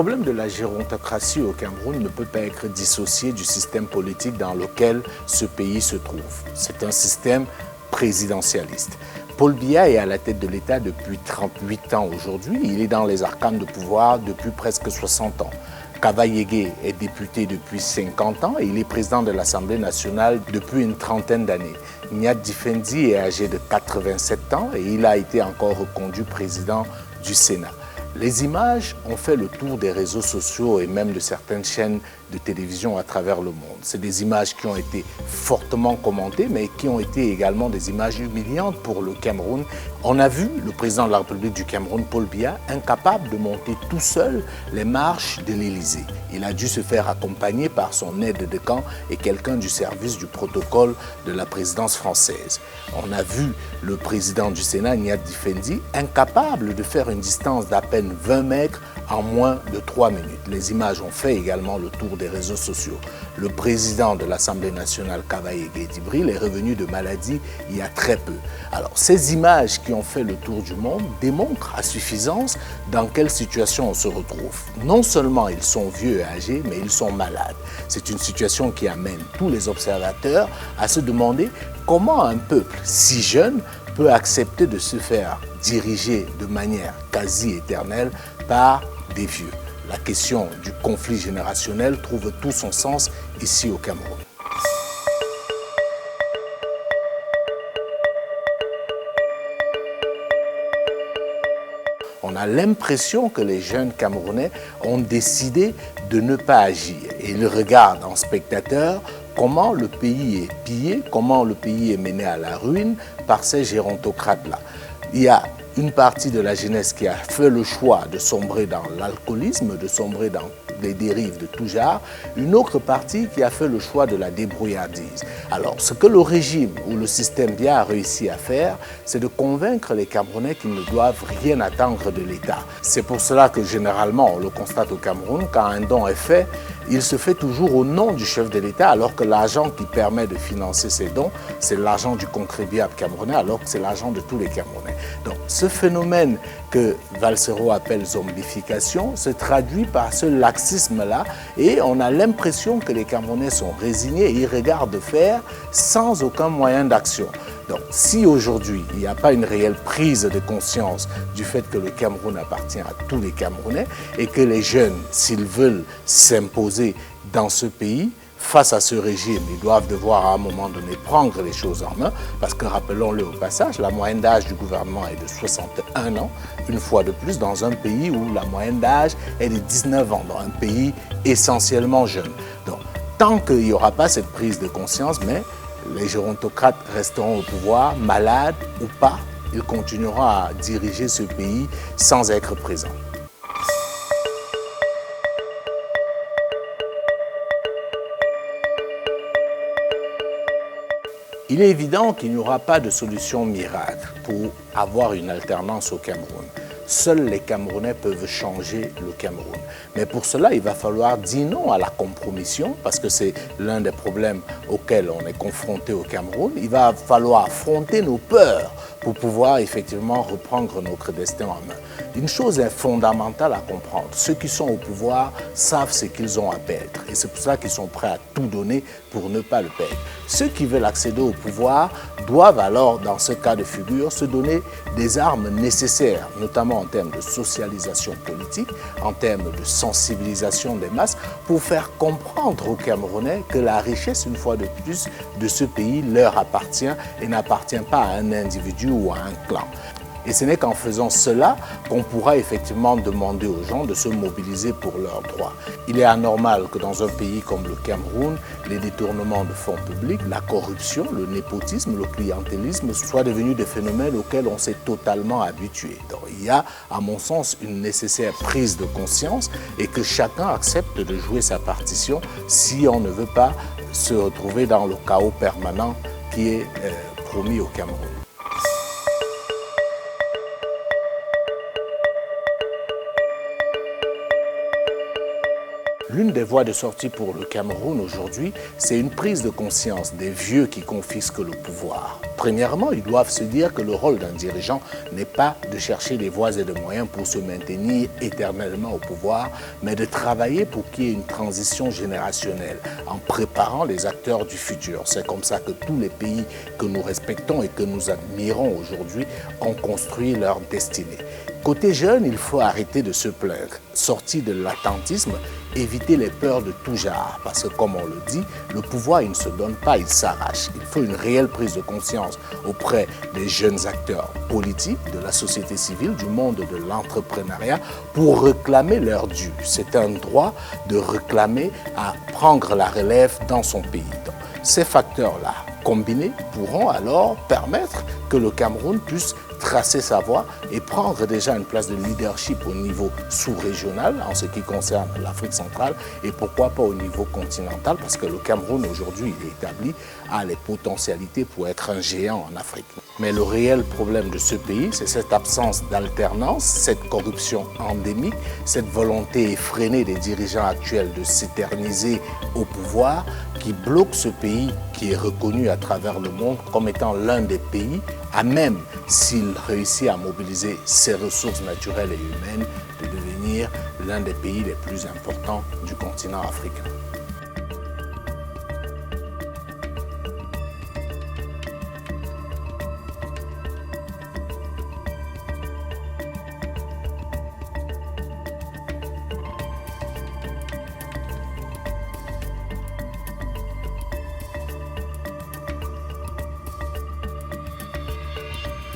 problème de la gérontocratie au Cameroun ne peut pas être dissocié du système politique dans lequel ce pays se trouve. C'est un système présidentialiste. Paul Biya est à la tête de l'État depuis 38 ans aujourd'hui. Il est dans les arcanes de pouvoir depuis presque 60 ans. Kaba Yégué est député depuis 50 ans et il est président de l'Assemblée nationale depuis une trentaine d'années. Niad Difendi est âgé de 87 ans et il a été encore reconduit président du Sénat. Les images ont fait le tour des réseaux sociaux et même de certaines chaînes de télévision à travers le monde. C'est des images qui ont été fortement commentées, mais qui ont été également des images humiliantes pour le Cameroun. On a vu le président de la République du Cameroun, Paul Biya, incapable de monter tout seul les marches de l'Élysée. Il a dû se faire accompagner par son aide de camp et quelqu'un du service du protocole de la présidence française. On a vu le président du Sénat, Niad Difendi, incapable de faire une distance d'à peine 20 mètres en moins de 3 minutes. Les images ont fait également le tour des réseaux sociaux. Le président de l'Assemblée nationale, Kaba Yégué Dibril, est revenu de maladie il y a très peu. Alors, ces images qui ont fait le tour du monde démontrent à suffisance dans quelle situation on se retrouve. Non seulement ils sont vieux et âgés, mais ils sont malades. C'est une situation qui amène tous les observateurs à se demander comment un peuple si jeune peut accepter de se faire diriger de manière quasi éternelle par des vieux. La question du conflit générationnel trouve tout son sens ici au Cameroun. On a l'impression que les jeunes Camerounais ont décidé de ne pas agir. Et ils regardent en spectateur comment le pays est pillé, comment le pays est mené à la ruine par ces gérontocrates-là. Il y a une partie de la jeunesse qui a fait le choix de sombrer dans l'alcoolisme, de sombrer dans les dérives de tout genre, une autre partie qui a fait le choix de la débrouillardise. Alors, ce que le régime ou le système Biya a réussi à faire, c'est de convaincre les Camerounais qu'ils ne doivent rien attendre de l'État. C'est pour cela que généralement, on le constate au Cameroun, quand un don est fait, il se fait toujours au nom du chef de l'État, alors que l'argent qui permet de financer ces dons, c'est l'argent du contribuable camerounais, alors que c'est l'argent de tous les Camerounais. Donc, ce phénomène que Valsero appelle zombification se traduit par ce laxisme-là et on a l'impression que les Camerounais sont résignés et ils regardent faire sans aucun moyen d'action. Donc, si aujourd'hui, il n'y a pas une réelle prise de conscience du fait que le Cameroun appartient à tous les Camerounais et que les jeunes, s'ils veulent s'imposer dans ce pays, face à ce régime, ils doivent devoir à un moment donné prendre les choses en main parce que, rappelons-le au passage, la moyenne d'âge du gouvernement est de 61 ans, une fois de plus dans un pays où la moyenne d'âge est de 19 ans, dans un pays essentiellement jeune. Donc, tant qu'il n'y aura pas cette prise de conscience, mais les gérontocrates resteront au pouvoir, malades ou pas, ils continueront à diriger ce pays sans être présents. Il est évident qu'il n'y aura pas de solution miracle pour avoir une alternance au Cameroun. Seuls les Camerounais peuvent changer le Cameroun. Mais pour cela, il va falloir dire non à la compromission, parce que c'est l'un des problèmes auxquels on est confronté au Cameroun. Il va falloir affronter nos peurs pour pouvoir effectivement reprendre notre destin en main. Une chose est fondamentale à comprendre. Ceux qui sont au pouvoir savent ce qu'ils ont à perdre. Et c'est pour ça qu'ils sont prêts à tout donner pour ne pas le perdre. Ceux qui veulent accéder au pouvoir doivent alors, dans ce cas de figure, se donner des armes nécessaires, notamment en termes de socialisation politique, en termes de sensibilisation des masses, pour faire comprendre aux Camerounais que la richesse, une fois de plus, de ce pays leur appartient et n'appartient pas à un individu ou à un clan. Et ce n'est qu'en faisant cela qu'on pourra effectivement demander aux gens de se mobiliser pour leurs droits. Il est anormal que dans un pays comme le Cameroun, les détournements de fonds publics, la corruption, le népotisme, le clientélisme soient devenus des phénomènes auxquels on s'est totalement habitué. Donc, il y a, à mon sens, une nécessaire prise de conscience et que chacun accepte de jouer sa partition si on ne veut pas se retrouver dans le chaos permanent qui est promis au Cameroun. L'une des voies de sortie pour le Cameroun aujourd'hui, c'est une prise de conscience des vieux qui confisquent le pouvoir. Premièrement, ils doivent se dire que le rôle d'un dirigeant n'est pas de chercher des voies et des moyens pour se maintenir éternellement au pouvoir, mais de travailler pour qu'il y ait une transition générationnelle en préparant les acteurs du futur. C'est comme ça que tous les pays que nous respectons et que nous admirons aujourd'hui ont construit leur destinée. Côté jeunes, il faut arrêter de se plaindre, sortir de l'attentisme, éviter les peurs de tout genre. Parce que comme on le dit, le pouvoir, il ne se donne pas, il s'arrache. Il faut une réelle prise de conscience auprès des jeunes acteurs politiques, de la société civile, du monde de l'entrepreneuriat, pour réclamer leur dû. C'est un droit de réclamer à prendre la relève dans son pays. Donc, ces facteurs-là, combinés, pourront alors permettre que le Cameroun puisse tracer sa voie et prendre déjà une place de leadership au niveau sous-régional en ce qui concerne l'Afrique centrale et pourquoi pas au niveau continental parce que le Cameroun aujourd'hui il est établi a les potentialités pour être un géant en Afrique. Mais le réel problème de ce pays, c'est cette absence d'alternance, cette corruption endémique, cette volonté effrénée des dirigeants actuels de s'éterniser au pouvoir qui bloque ce pays qui est reconnu à travers le monde comme étant l'un des pays à même, s'il réussit à mobiliser ses ressources naturelles et humaines, de devenir l'un des pays les plus importants du continent africain.